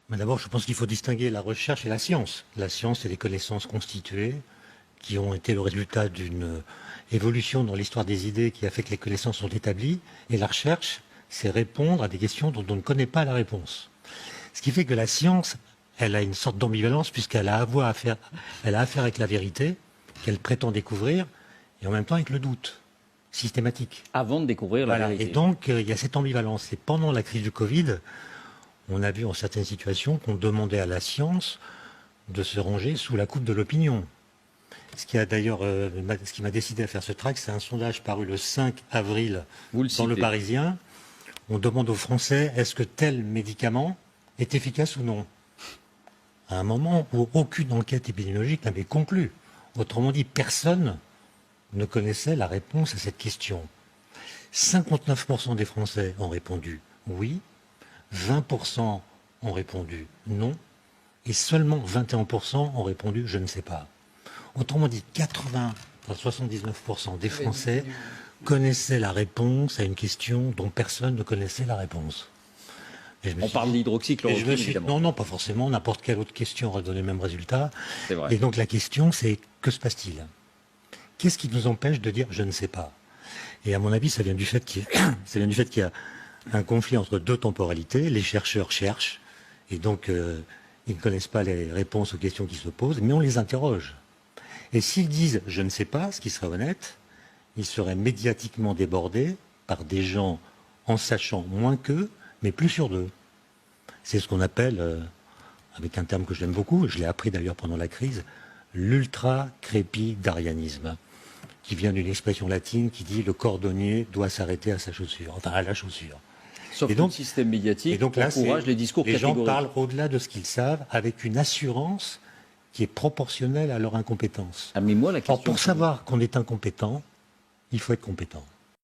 Mais d'abord, je pense qu'il faut distinguer la recherche et la science. La science, c'est des connaissances constituées qui ont été le résultat d'une évolution dans l'histoire des idées qui a fait que les connaissances sont établies. Et la recherche, c'est répondre à des questions dont on ne connaît pas la réponse. Ce qui fait que la science, elle a une sorte d'ambivalence puisqu'elle a affaire avec la vérité qu'elle prétend découvrir et en même temps avec le doute systématique. Avant de découvrir la vérité. Et donc, il y a cette ambivalence. Et pendant la crise du Covid, on a vu en certaines situations qu'on demandait à la science de se ranger sous la coupe de l'opinion. Ce qui a d'ailleurs, ce qui m'a décidé à faire ce tract, c'est un sondage paru le 5 avril dans Le Parisien. On demande aux Français, est-ce que tel médicament est efficace ou non? À un moment où aucune enquête épidémiologique n'avait conclu. Autrement dit, personne ne connaissait la réponse à cette question. 59% des Français ont répondu oui, 20% ont répondu non, et seulement 21% ont répondu je ne sais pas. Autrement dit, 79% des Français connaissaient la réponse à une question dont personne ne connaissait la réponse. On parle d'hydroxychloroquine, évidemment. Non, pas forcément. N'importe quelle autre question aurait donné le même résultat. C'est vrai. Et donc la question, c'est que se passe-t-il? Qu'est-ce qui nous empêche de dire je ne sais pas? Et à mon avis, ça vient du fait qu'il y a un conflit entre deux temporalités. Les chercheurs cherchent, et donc ils ne connaissent pas les réponses aux questions qui se posent, mais on les interroge. Et s'ils disent je ne sais pas, ce qui serait honnête, ils seraient médiatiquement débordés par des gens en sachant moins qu'eux, mais plus sûrs d'eux. C'est ce qu'on appelle, avec un terme que j'aime beaucoup, je l'ai appris d'ailleurs pendant la crise, l'ultra-crépidarianisme, qui vient d'une expression latine qui dit le cordonnier doit s'arrêter à sa chaussure, enfin à la chaussure. Sauf que le système médiatique encourage les discours catégoriques. Les gens parlent au-delà de ce qu'ils savent, avec une assurance qui est proportionnelle à leur incompétence. Ah, mais moi, la question, pour savoir qu'on est incompétent, il faut être compétent.